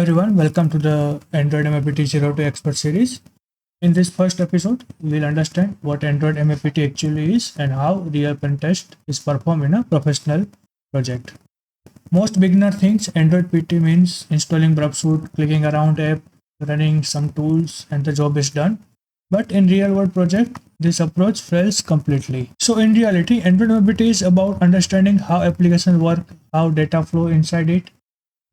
everyone, welcome to the Android MAPT 0 to Expert series. In this first episode, we'll understand what Android MAPT actually is and how real pen test is performed in a professional project. Most beginner thinks Android PT means installing Browsuit, clicking around app, running some tools, and the job is done. But in real world project, this approach fails completely. So in reality, Android MAPT is about understanding how applications work, how data flow inside it,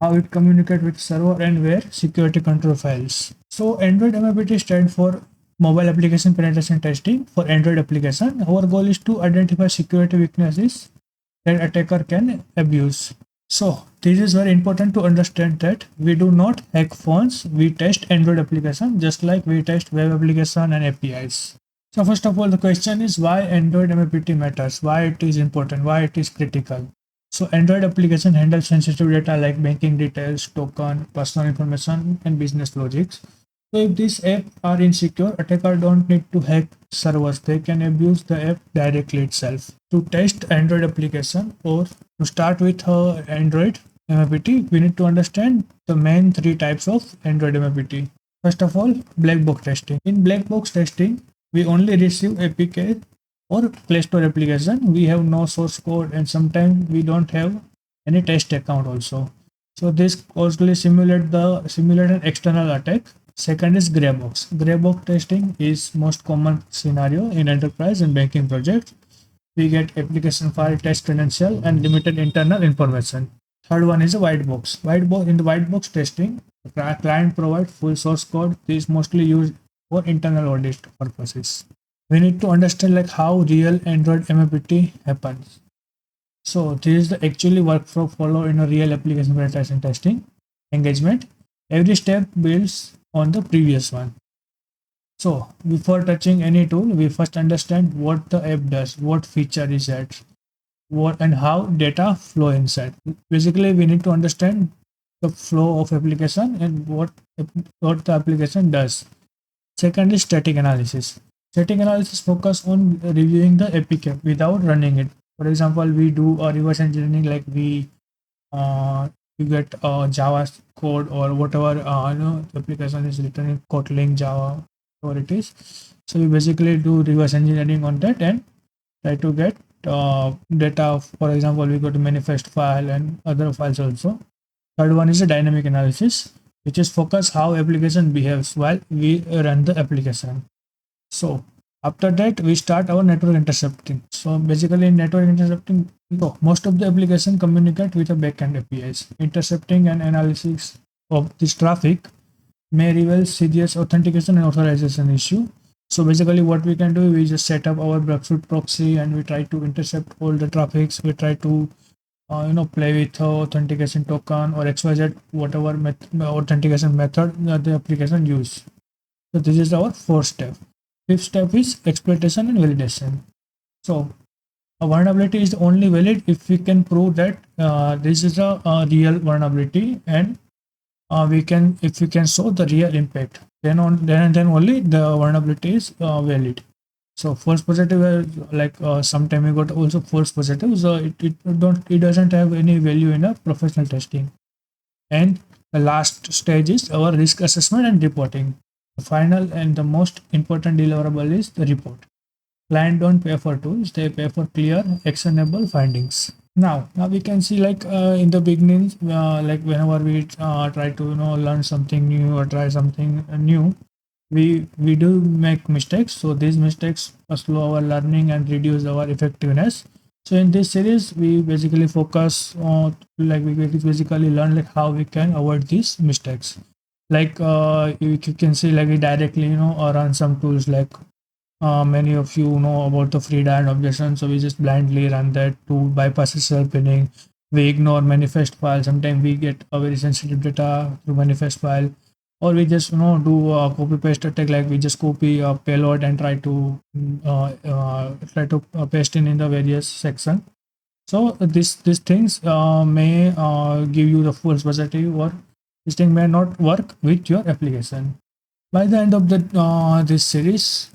how it communicates with server, and where security control files. So Android MAPT stands for Mobile Application Penetration Testing for Android application. Our goal is to identify security weaknesses that attacker can abuse. So this is very important to understand that we do not hack phones, we test Android application just like we test web application and APIs. So first of all, the question is why Android MAPT matters, why it is important, why it is critical. So Android application handles sensitive data like banking details, token, personal information, and business logics. So if these apps are insecure, attackers don't need to hack servers. They can abuse the app directly itself. To test Android application or to start with Android MAPT, we need to understand the main three types of Android MAPT. First of all, black box testing. In black box testing, we only receive APK or Play Store application. We have no source code and sometimes we don't have any test account also. So this closely simulate an external attack. Second is gray box. Gray box testing is most common scenario in enterprise and banking projects. We get application file, test credential, and limited internal information. Third one is a white box. In the white box testing, the client provides full source code. This is mostly used for internal audit purposes. We need to understand like how real Android MAPT happens. So this is the actually workflow follow in a real application penetration testing engagement. Every step builds on the previous one. So before touching any tool, we first understand what the app does, what feature is that, what and how data flow inside. Basically, we need to understand the flow of application and what the application does. Second is static analysis. Static analysis focus on reviewing the APK without running it. For example, we do a reverse engineering like we get Java code or whatever the application is written in Kotlin, Java, whatever it is. So we basically do reverse engineering on that and try to get data. For example, we go to manifest file and other files also. Third one is a dynamic analysis, which is focus how application behaves while we run the application. So after that, we start our network intercepting. So basically in network intercepting, most of the application communicate with a backend APIs. Intercepting and analysis of this traffic may reveal serious authentication and authorization issue. So basically what we can do, we just set up our Browsuit proxy and we try to intercept all the traffics. We try to play with authentication token or XYZ, whatever authentication method that the application use. So this is our fourth step. Fifth step is exploitation and validation. So a vulnerability is only valid if we can prove that this is a real vulnerability and if we can show the real impact, then only the vulnerability is valid. So false positive, like sometime we got also false positive, so it doesn't have any value in a professional testing. And the last stage is our risk assessment and reporting. The final and the most important deliverable is the report. Client don't pay for tools, they pay for clear, actionable findings. Now we can see like in the beginning, like whenever we try to learn something new or try something new, we do make mistakes. So these mistakes slow our learning and reduce our effectiveness. So in this series, we basically focus on we basically learn like how we can avoid these mistakes. Like you can see like we directly run some tools like many of you know about the free direct objection. So we just blindly run that to bypass self pinning. We ignore manifest file. Sometimes we get a very sensitive data through manifest file, or we just do a copy paste attack, like we just copy a payload and try to paste in the various section. So these things may give you the false positive, or this thing may not work with your application. By the end of this series,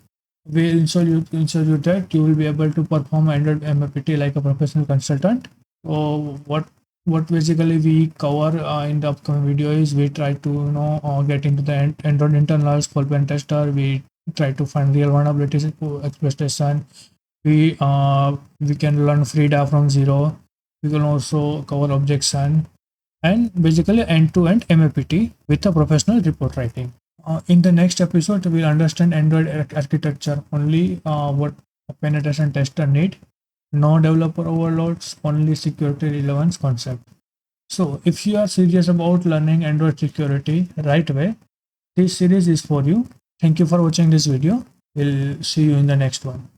we'll ensure you that you will be able to perform Android MAPT like a professional consultant. So what what basically we cover in the upcoming video is we try to get into the Android internals for pen tester. We try to find real vulnerabilities, exploitation. We can learn Frida from zero. We can also cover objection and basically end-to-end MAPT with a professional report writing. In the next episode, we'll understand Android architecture, only what a penetration tester need, no developer overloads, only security relevance concept. So if you are serious about learning Android security right way, this series is for you. Thank you for watching this video. We'll see you in the next one.